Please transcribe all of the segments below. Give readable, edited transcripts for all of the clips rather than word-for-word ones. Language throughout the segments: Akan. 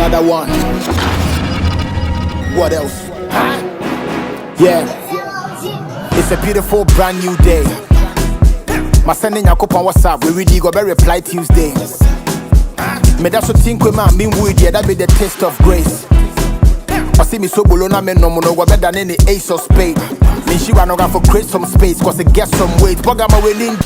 another one. What else? Yeah, it's a beautiful brand new day. My sending your couple on WhatsApp, we really go better reply Tuesday. Me that's what think with man, mean wood, yeah, that be the taste of grace. I see me so bolona, me no go better than any ace of spade. Me she wanna go for create some space, cause it gets some weight. But I'm willing.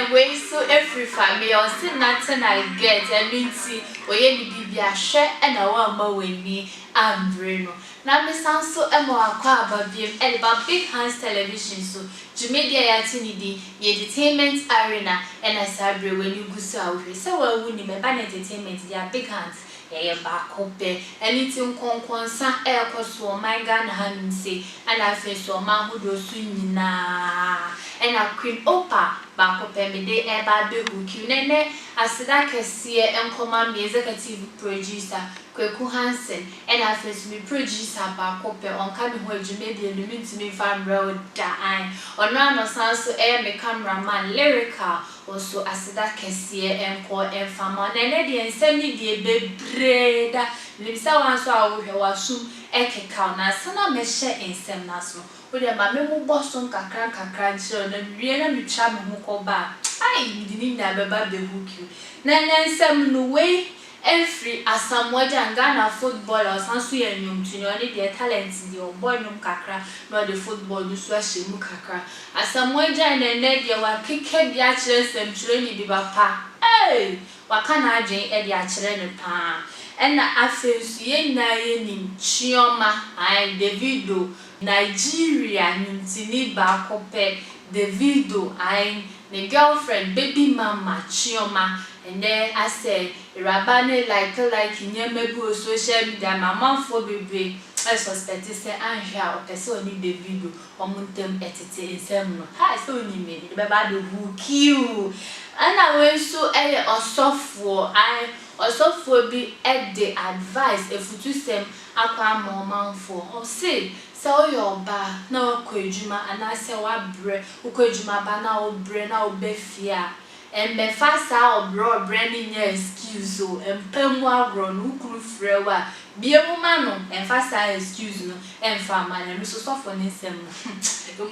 We so every family or still nothing I get and mean see or any baby a share and a one more with me and Bruno. Now me sound so more about being about Big Hands Television so Jumedia Yatinidi, the entertainment arena and a sabre when you go so so well winning my band entertainment their Big Hands. Back up there, anything conquer air cost for my gun hand say, and I face so man who do swing na and a queen opa back up me day air bad who nene as that can see and command me executive producer Kweku Hansen and I face me producer back up on coming where you may be a to me farm road die or none of sounds so air me cameraman lyrical. Also, as that can see and call and farmer, and the send me the baby. Limsa one so I will assume Eke Kauna, son of Mesha in Sam Naso. With a mamma Boston Kakran, so the real charm who call back. I didn't never baby hook you. Nan some no way. Every as some and Ghana footballers and Suyanum to only their talents in the Obonum Kakra, not the football do swash Mukakra. As some wager and Ned, you were kick the actress and training the papa. Hey, what can I drink at the actress pa? And I feel ye in Chioma, I Davido, Nigeria, Nintini Bakope, Davido, I the girlfriend, baby mama, Chioma. And then I say, Rabane like in your maybe social media, my mom for baby. I suspect say, I'm here, or person need the video, or Muntem etite in some. I saw you made the baby who kill. And I went so or software, I or software be at the advice if you say, Aqua more for or say, sell your bar, no Kojuma, and I say, what bread, Ukojuma bana or brain or befia. And me fast out bro branding your excuse so and pemwa grown who could frewa be a woman and fast excuse no and farmer and so soft on his sem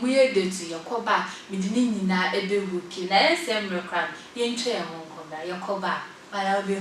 we did to your coba with na a bit wookie and sem recram yen chair won't your coba but I'll be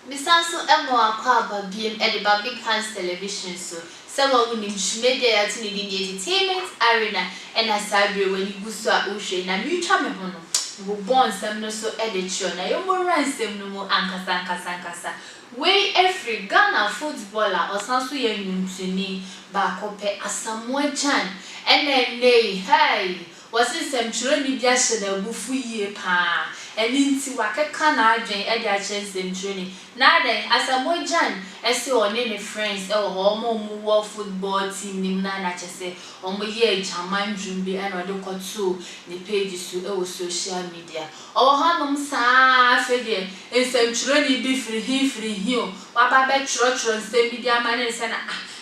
Miss Anso Emma Quaba being at Big Hands Television so. Someone who needs media at the entertainment arena and a cyber when you go so ocean and you charm who born some no so edition. I almost them no more Ankasa. Way every Ghana footballer or some so young to me back up as someone chan and then they hey was it some children just a buffy pa and into Waka Kana Jane at their chance in training. Now then, as a boy Jan, as see on any friends or more football team, Nimana say, on my year, Chaman Jumbi and Rodoko too, the pages to our social media. Oh, Hanum Sa Fede, and some children be free hill, Wababa Church and say media man and Sana.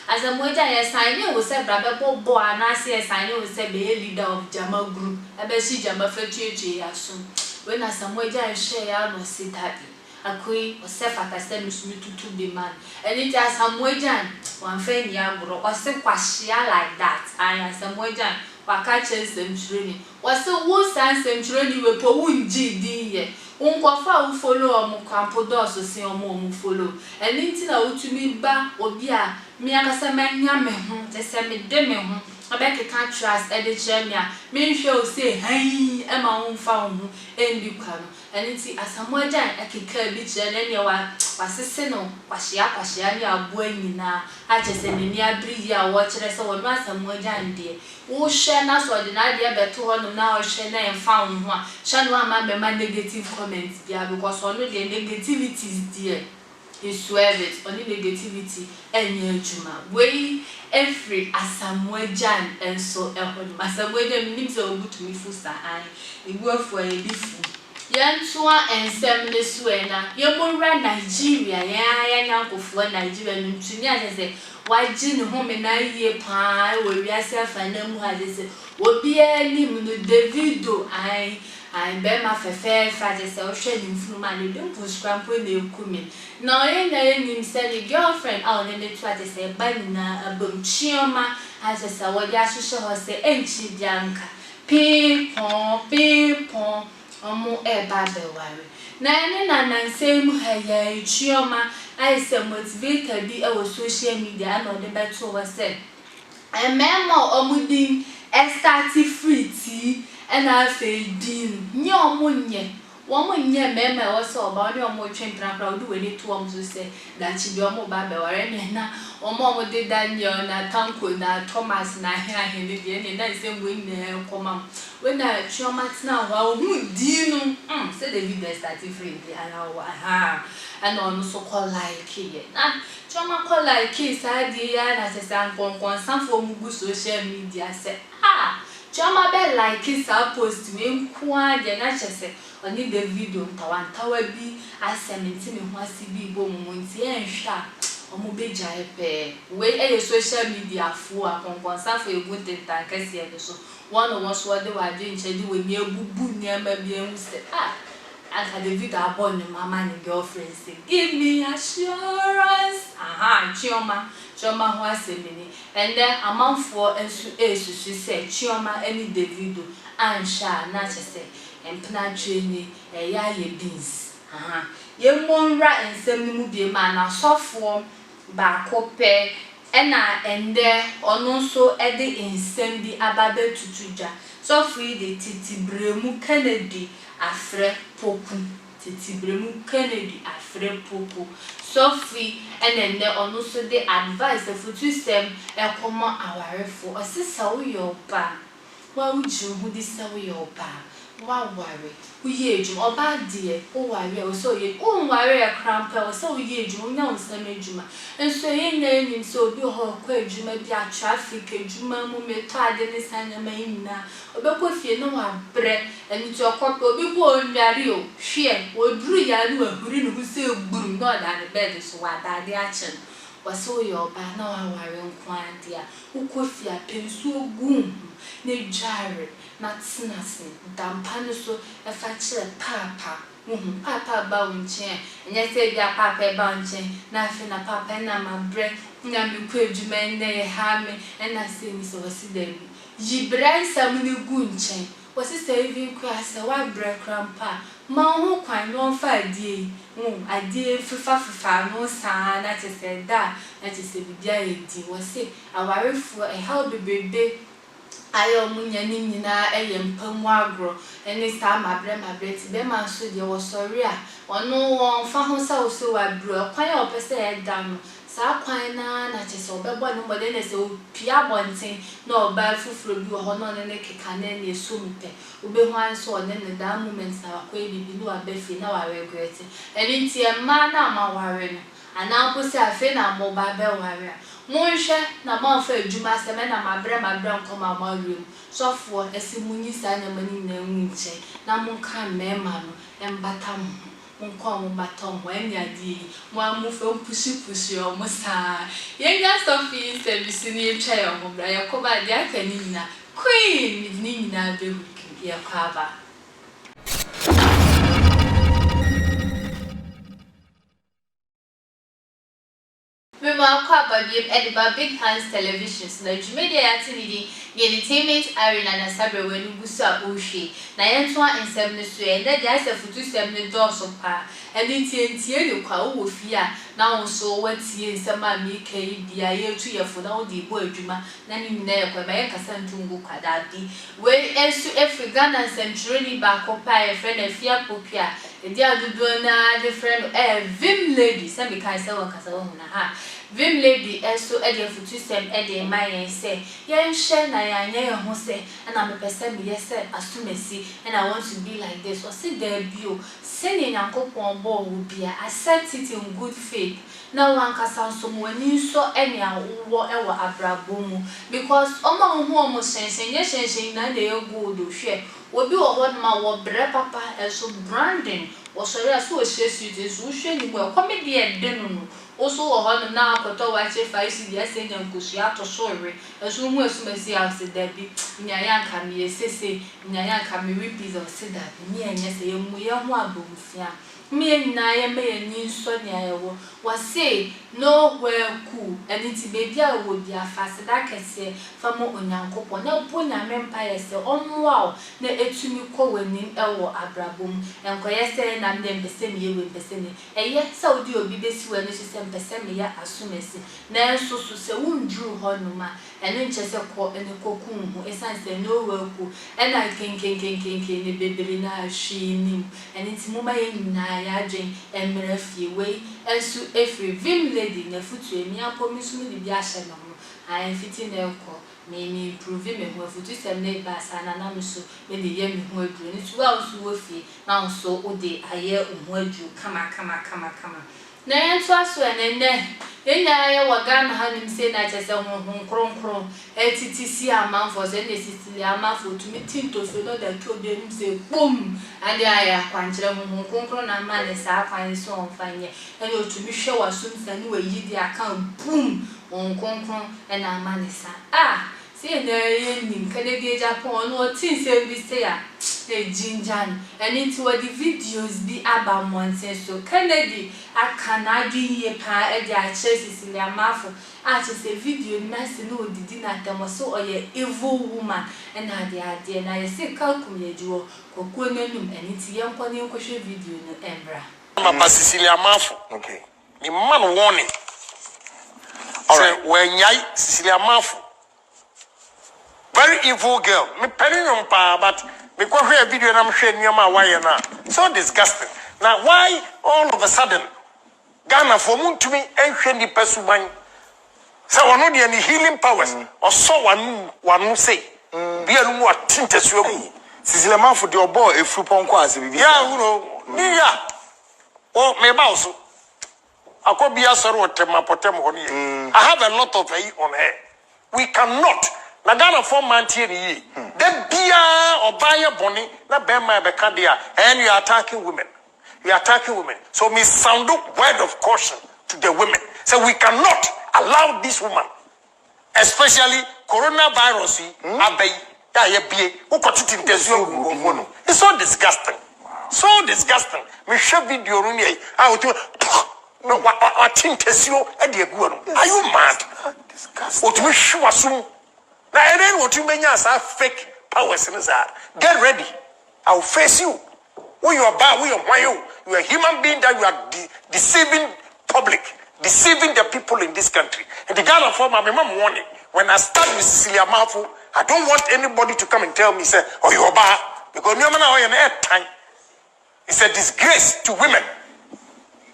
As a moja, yes, I knew was a brother boy, and I say, as I know, was a leader of Jamal group. I bet she Jama Fetch soon. When I some way I share, no sit happy. A queen or self at a stem to be man. And it has some way jan, one friend yabro, or some quashia like that. I am some way jan, or catches them training. Was the worst and some training with Powun GD. Unquafa who follow Mocampo does or see or more follow. And into the to me ba or beer, me and a semen yamme, the semi demi. I beg a contrast at the Chenya. Me shall say, hey, Emma won't found and you come. And it's as a more giant, I can curb it and anyone was a seno, Pashiania, Buenina. I just said, near 3 years, watch it as a one master more giant dear. Oh, Shanna saw the idea but 200 now, Shanna and found one. Shanna, my negative comments, dear, because only the negativities, dear. You swear it, only negativity and your juma. Way every Asamoah Jan and so Asamoah Jan means so good to me for I. You work for a beef. Yantua ensem ne suena yemura Nigeria ya nyankofo Nigeria ntuni asese waji ne home na yie pa we wiase afana mu hadese obi anim no Davido ai be ma fefe fadese o hwe ni mfuruma ne dimpu scrampo na ekumi na oye na enim se the girlfriend a one ne tu adese ba ni na abomchioma asese wo ya hwehwe ho se enchi bianka pipon omo eba beware na ene na nansem haya ichioma aise motivator bi e wo social media na ode beto wo se ememo omudin start free tea ena afedin nye omunye womunye meme wo se oba oni omo twempra pra ode weni to omo so se da chi bi omo ba beware ne na omo de Daniel na Tanko na Thomas na ahia ne bi ne na ise ngwe ne koma when I chioma tina wa hu di no say David start free bi ana wa ha and on so call like here na chioma call like sa di ya na se san konkon san fo mu gu social media se chioma be like sa post we nko ade na chese oni David ntawa bi asementi me ho asibi bo mu nti enhwa omo beja epe we e social media fo akonkon san fo egu tenta kase e so one so de wa de nche we ni ebubu ni ama bi enhu se aka David abon ni mama ni girlfriend say give me assurance chioma ho asemini and then amanfo ensu esusu se chioma any Davido ansha na chese empna twini ya ye beans ye monra ensem ni mu bi ma na sofo ba kope ena ende ono so ede ensem bi ababe tutuja so free the titibremu Kennedy afre poku titibremu Kennedy afre poku so free ende ono so de advice futu sem ekomo awarefo osisa wo yoba wa uju hu di sa wo yoba wa ware uye ejum oba die o ware o so ye o ware krampa o so uye ejum nya onsam ejuma enso ye na enim so obi ho kwa ejuma bi a traffic ejuma mu meto ade ne sanya mayina obekọ fie no wa bre eni ti okope obi bo onware o hwe oduru ya no ahuri no hu se egburu no da ne bed so wa da de a chen waso ye oba na wa ware nko ade a ukofi a pensu ogum ne jare na tsinase dampano so efa kire papa papa ba unche enye se bia papa ba unche na afi na papa na mabre na meku ejuma ne ha me na se ni so wasi dem yibran sam ne gu nche wasi se even class wa bre krampa ma ho kwan no fa adie adie fifa no sa na te se da na te se bibia edi wasi awarefu e how bebebe ayo munya ni nyina eyempam agro eni sa mabre ti be ma so de wo sori a ono won fa ho sa wo so wa bro kwan ya opese e da no sa kwan na chese obebo no bode na se opia bonten na oba fufuro bi ho no ne keka na ne so mpe obe ho an so ne da moment na kwa bibi no abefi na wa regret eni ti e ma na ma ware no ana ko se afi na mo ba be ware monhwe na manfa ejuma seme na mabre nkoma mawem sofo esimunyi sa na mani na nwunche na monka mema no embata mo monko mo batom mo eniadi mo amufe mpushi o mo sa yenga sofi service ni etwa yo mo bra yakoba dia akani na queen ni nyina be wiki yakaba Kwa Ediba Big Hands Televisions na Jumedia Yatinidi Entertainment Arena na Sabre wenu busa ushi na yentoa ensem ne so ende dia se futu sem ne doso pa eni tie ne kwa wo fia na wo so watie ensem a mi kai bia ye tu ye fu na wo di bo adwuma na ni nyina ye kwa ba ye kasa ntungu kwada bi we ensu Africa na century ba ko pa ye friend afia popia edi adudo na de friend Vim Lady se mi kai se wo kasa wo na ha Vim Lady eso ede futu sem ede mayen se yen hye na yanye ye ho se na me pese me yese asumesi and I want to be like this or say there bio sending yankopon bo wo bia accept it in good faith na wan kasa so mo ani so ene awo e wo abrabo mu because omo hu omo sensen ye sensen na de egu do hwe obi wo ho ma wo bre papa eso branding wo so ya so hyehyɛ so hwɛ ni mo comedy e de no no also wo ho na akoto wa che 5 dia se nya nkosu ato so we eso hu esumasi ase da bi nya ya nka me yesese nya ya nka me repeat of se da bi me enya se ye mu ye ho abomfia me na ye me ye ni so ne ayewo wase nowhere cool aniti baby a wo bia fast da kese famo onyankopon na bo nya empire se onwa na etumi kɔ wani ewo abrabom enkoye se na mde mpese me ye we mpese ne eye saudi obi besi wani se mpese me ya asumesi na enso so se wundru ho noma eno nche se kɔ ene kokun hu esanse nowhere cool ena kenkenkenkenken ne bebere na ahwi nim aniti mo ma ye nyina ya adwen emre fie we ensu efri vim lady na futu emi akomisu ni bia hye no I fiti na ekɔ me improve me ho futu sem na ba sana na mso me de ye me ho aduru ni tuwa nso wo fie na nso wo de aye ho aduru kama na yenso aso enene enya ye waga na hanim se na chese ho kronkron etitisi amanfo se ne sisili amanfo tumi tinto so no da to be mse bum ade aya kwankyere ho kronkron na ma ne sa kwan so onfanye ene otumi hwe wasum sani wa yidi aka bum on kronkron ena ma ne sa see na ye nim Canadian Japan no tin se bi se ya e jinjan and into the videos bi aba monten so Kennedy akana ye pa e dia Chelsea amafo se video na se no didi na temo so oye evil woman and ade na ye se kalkum ye jiwo kokuo nanum aniti ye nkɔ ne nkɔhwɛ video no embra mama Cecilia Amafo okay the man warning all right when yai Cecilia Amafo very evil girl me penny on pa but because we video na mhwe niam why na so disgusting now why all of a sudden Ghana for muntumi enhwe ni pesuban say one of the healing powers or so one say be anu mu atintesu agu Cecilia Amafo de obo efru ponko ase bibi yeah you know ni ya oh me ba so akobia soro otema potem ho ni I have a lot of on her we cannot na Ghana for mantie ni yi de bia obaye boni na bema be ka dia and you are attacking women so me sound word of caution to the women so we cannot allow this woman especially coronavirus abey ya ye bie ukotiti ntesu ogu no it's so disgusting me share video no ni to no what tintesio e de agu no are you mad disgusting what we show asum na eren what you menya as fake powers in that get ready I will face you we you are bad we are you are a human being that you are deceiving public deceiving the people in this country and the Ghana for my mom warning when I start with Cecilia Amafo I don't want anybody to come and tell me say oh you are bad because no man na time it's a disgrace to women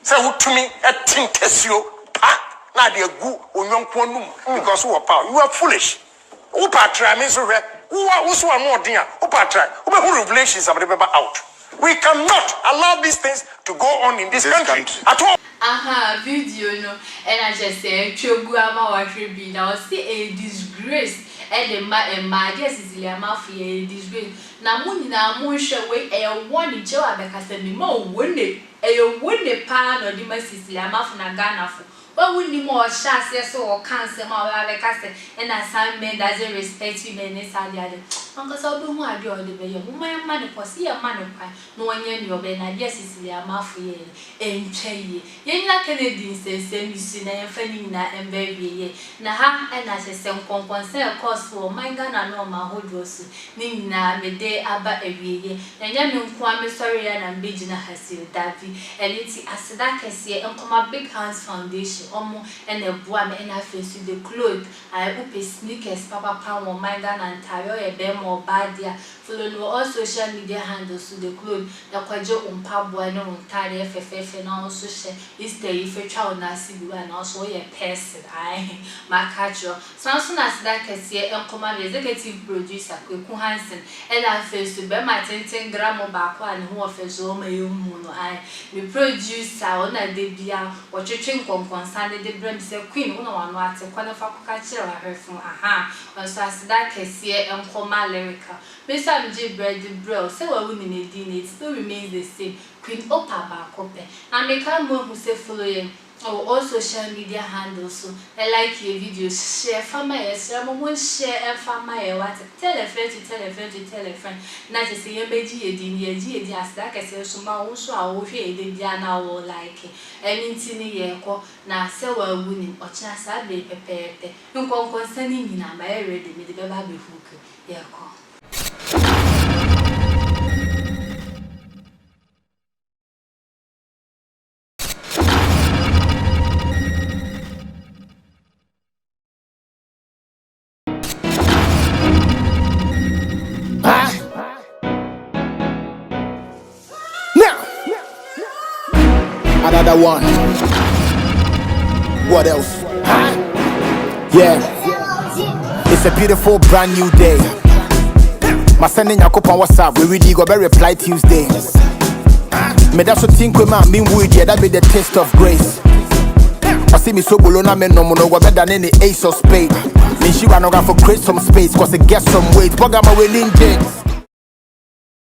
say who to me a tintesio pa na de agu onyonko anum because who are power you are foolish who patra me so who so amodin a who patra who be revelations about the out we cannot allow these things to go on in this country at all video no and I just say chogu ama wa hwebi na o see a disgrace and the ma Cecilia Amafo a disgrace na mu nyina mu hwe we e won je wa be kasa mi ma wonne e wonne pa no di ma Cecilia Amafo na Ghana fo wa wonni mo hye so o cancer ma wa be kasa and some men doesn't respect women in Saudi Anka so do hu ade o de be ye mo ma ne kosi ye ma ne kwa no wonye ni obe na dia Cecilia Amafo ye entwe ye nyina Kennedy nsese misi na yefani na embewie ye na ha na sese nkonkonse course for manga na no ma hodosu ni nyina me de aba awieye na nya me nko am sorry ya na mbeji na hasil davi eliti asida kese enkoma Big Hands Foundation omo ene boa me na face the cloth I upe sneakers papa power manga na ntayo ye be mo badia follow no all social media handles to the cloth na kwaje umpabwa no ntare fefefe na also share is the ifetwa na sibiwa na also ye person ai makacho so na asida kese enkoma executive producer Kweku Hansen ela face be ma 10 gram ba kwa ne ho ofezo ma yemu no ai the producer ona de bia otwetwe nkonkonsa de brem se queen una wano ate kwa na fa kokakire wa hwefun aha so asida kese enkoma lyrical. Mr. J. Brady Bro, say what we need it still remains the same. Queen Opa Bakope. And they can't move who say follow you. Or all social media handles so I like your videos, share from my share and from my what tell a friend to tell a friend to tell a friend. Not to say a baby as like I say so my own so I will hear the Diana or like it. And in Tini now say well winning or chance I be prepared. You can concerning me my ready me the baby hook. Yeah, call. Another one. What else? Yeah. It's a beautiful brand new day. My sending your on WhatsApp. We really go reply Tuesday. Me that's what think with man being weird. Yeah, that be the taste of grace. I see me so bolona me no go better than any ace of spade. Me she wanna go for create some space, cause it gets some weight. Bugger my winning jigs.